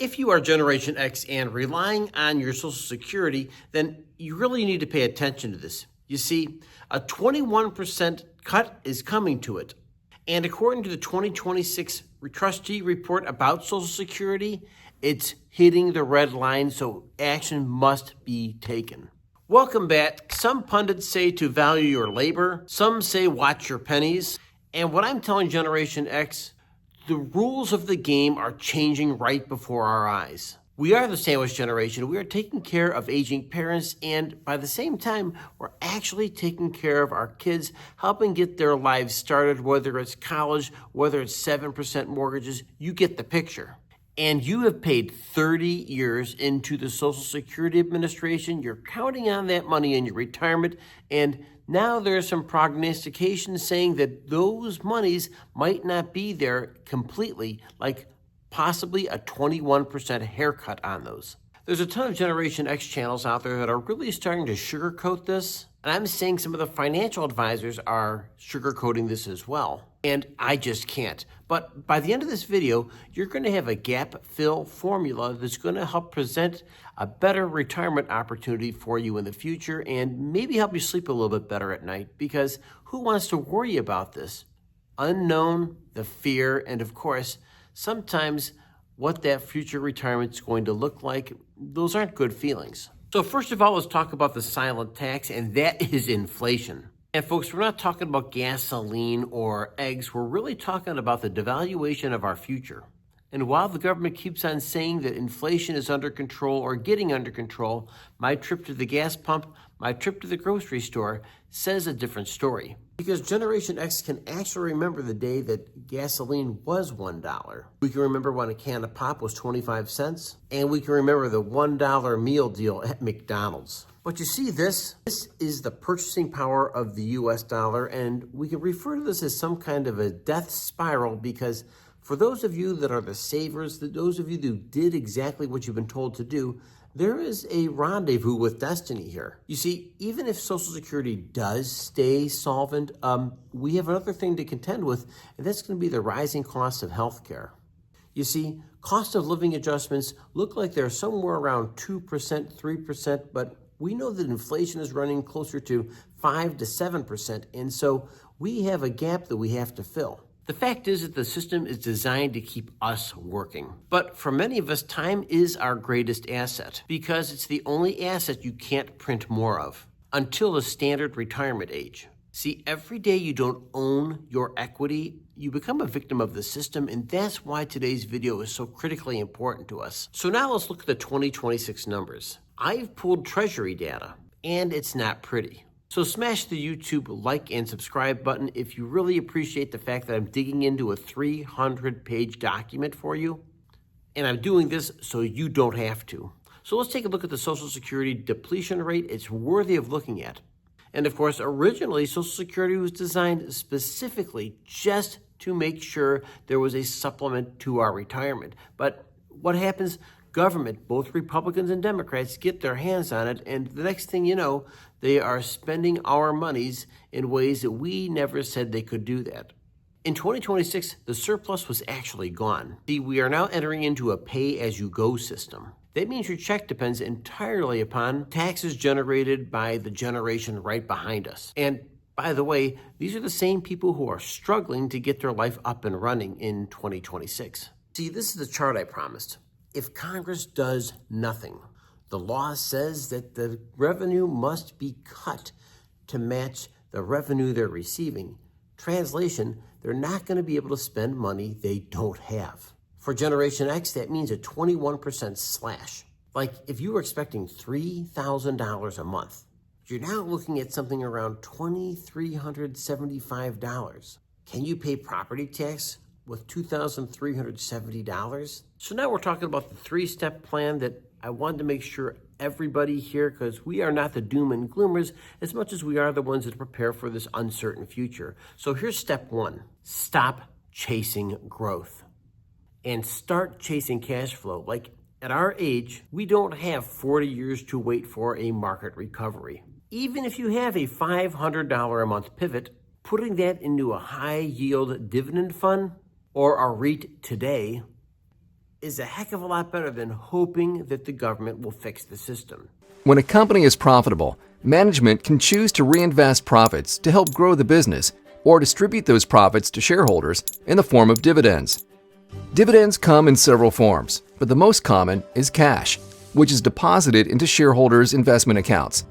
If you are Generation X and relying on your Social Security, then you really need to pay attention to this. You see, a 21% cut is coming to it. And according to the 2026 Trustee Report about Social Security, it's hitting the red line, so action must be taken. Welcome back. Some pundits say to value your labor. Some say watch your pennies. And what I'm telling Generation X, the rules of the game are changing right before our eyes. We are the sandwich generation. We are taking care of aging parents, and by the same time, we're actually taking care of our kids, helping get their lives started, whether it's college, whether it's 7% mortgages. You get the picture. And you have paid 30 years into the Social Security Administration. You're counting on that money in your retirement, and now there's some prognostication saying that those monies might not be there completely, like possibly a 21% haircut on those. There's a ton of Generation X channels out there that are really starting to sugarcoat this, and I'm saying some of the financial advisors are sugarcoating this as well, and I just can't. But by the end of this video, you're going to have a gap fill formula that's going to help present a better retirement opportunity for you in the future and maybe help you sleep a little bit better at night, because who wants to worry about this? Unknown, the fear, and of course, sometimes what that future retirement is going to look like, those aren't good feelings. So first of all, let's talk about the silent tax, and that is inflation. And folks, we're not talking about gasoline or eggs. We're really talking about the devaluation of our future. And while the government keeps on saying that inflation is under control or getting under control, my trip to the gas pump, my trip to the grocery store says a different story. Because Generation X can actually remember the day that gasoline was $1. We can remember when a can of pop was 25 cents, and we can remember the $1 meal deal at McDonald's. But you see, this is the purchasing power of the US dollar, and we can refer to this as some kind of a death spiral, because for those of you that are the savers, those of you who did exactly what you've been told to do, there is a rendezvous with destiny here. You see, even if Social Security does stay solvent, we have another thing to contend with, and that's going to be the rising costs of healthcare. You see, cost of living adjustments look like they're somewhere around 2%, 3%, but we know that inflation is running closer to 5 to 7%, and so we have a gap that we have to fill. The fact is that the system is designed to keep us working. But for many of us, time is our greatest asset, because it's the only asset you can't print more of until the standard retirement age. See, every day you don't own your equity, you become a victim of the system, and that's why today's video is so critically important to us. So now let's look at the 2026 numbers. I've pulled Treasury data, and it's not pretty. So smash the YouTube like and subscribe button if you really appreciate the fact that I'm digging into a 300-page document for you. And I'm doing this so you don't have to. So let's take a look at the Social Security depletion rate. It's worthy of looking at. And of course, originally, Social Security was designed specifically just to make sure there was a supplement to our retirement. But what happens? Government, both Republicans and Democrats, get their hands on it, and the next thing you know, they are spending our monies in ways that we never said they could do that. In 2026, the surplus was actually gone. See, we are now entering into a pay-as-you-go system. That means your check depends entirely upon taxes generated by the generation right behind us. And by the way, these are the same people who are struggling to get their life up and running in 2026. See, this is the chart I promised. If Congress does nothing, the law says that the revenue must be cut to match the revenue they're receiving. Translation, they're not going to be able to spend money they don't have. For Generation X, that means a 21% slash. Like if you were expecting $3,000 a month, you're now looking at something around $2,375. Can you pay property tax with $2,370? So now we're talking about the three-step plan that I wanted to make sure everybody here, because we are not the doom and gloomers as much as we are the ones that prepare for this uncertain future. So here's step one. Stop chasing growth and start chasing cash flow. Like at our age, we don't have 40 years to wait for a market recovery. Even if you have a $500 a month pivot, putting that into a high yield dividend fund or a REIT today is a heck of a lot better than hoping that the government will fix the system. When a company is profitable, management can choose to reinvest profits to help grow the business or distribute those profits to shareholders in the form of dividends. Dividends come in several forms, but the most common is cash, which is deposited into shareholders' investment accounts.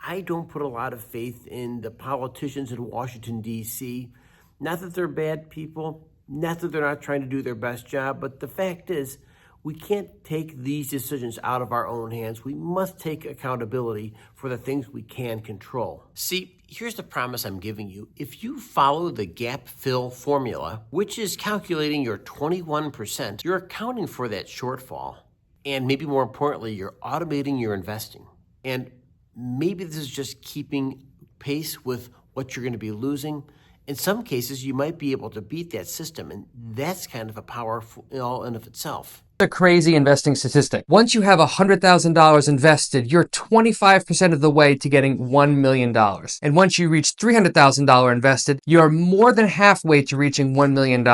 I don't put a lot of faith in the politicians in Washington, D.C. Not that they're bad people, not that they're not trying to do their best job, but the fact is, we can't take these decisions out of our own hands. We must take accountability for the things we can control. See, here's the promise I'm giving you. If you follow the gap fill formula, which is calculating your 21%, you're accounting for that shortfall. And maybe more importantly, you're automating your investing. And maybe this is just keeping pace with what you're going to be losing. In some cases, you might be able to beat that system, and that's kind of a power in all and of itself. A crazy investing statistic. Once you have $100,000 invested, you're 25% of the way to getting $1 million. And once you reach $300,000 invested, you're more than halfway to reaching $1 million.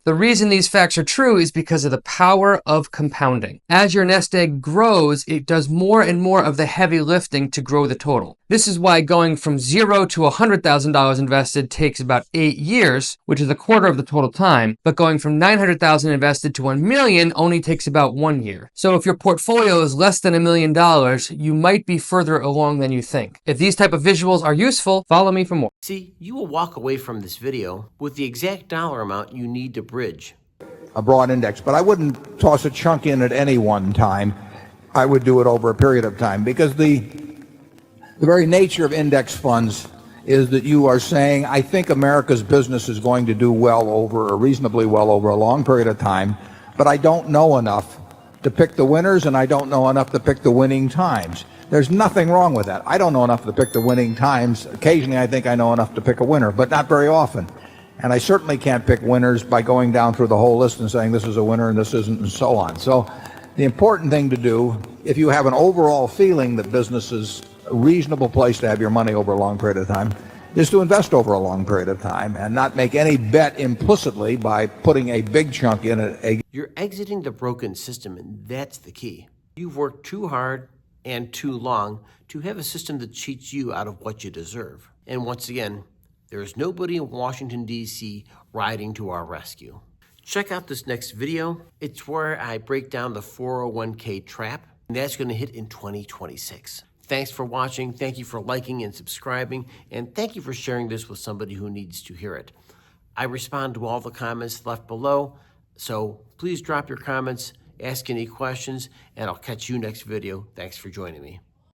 The reason these facts are true is because of the power of compounding. As your nest egg grows, it does more and more of the heavy lifting to grow the total. This is why going from $0 to $100,000 invested takes about 8 years, which is a quarter of the total time, but going from $900,000 invested to $1 million only takes about 1 year. So if your portfolio is less than $1 million, you might be further along than you think. If these type of visuals are useful, follow me for more. See, you will walk away from this video with the exact dollar amount you need to bridge a broad index, but I wouldn't toss a chunk in at any one time. I would do it over a period of time, because the very nature of index funds is that you are saying, I think America's business is going to do well over, or reasonably well over, a long period of time, but I don't know enough to pick the winners, and I don't know enough to pick the winning times. There's nothing wrong with that. I don't know enough to pick the winning times. Occasionally I think I know enough to pick a winner, but not very often. And I certainly can't pick winners by going down through the whole list and saying this is a winner and this isn't, and so on. So the important thing to do, if you have an overall feeling that business is a reasonable place to have your money over a long period of time, is to invest over a long period of time and not make any bet implicitly by putting a big chunk in it. You're exiting the broken system, and that's the key. You've worked too hard and too long to have a system that cheats you out of what you deserve. And once again, there is nobody in Washington, D.C. riding to our rescue. Check out this next video. It's where I break down the 401k trap, and that's going to hit in 2026. Thanks for watching. Thank you for liking and subscribing, and thank you for sharing this with somebody who needs to hear it. I respond to all the comments left below, so please drop your comments, ask any questions, and I'll catch you next video. Thanks for joining me.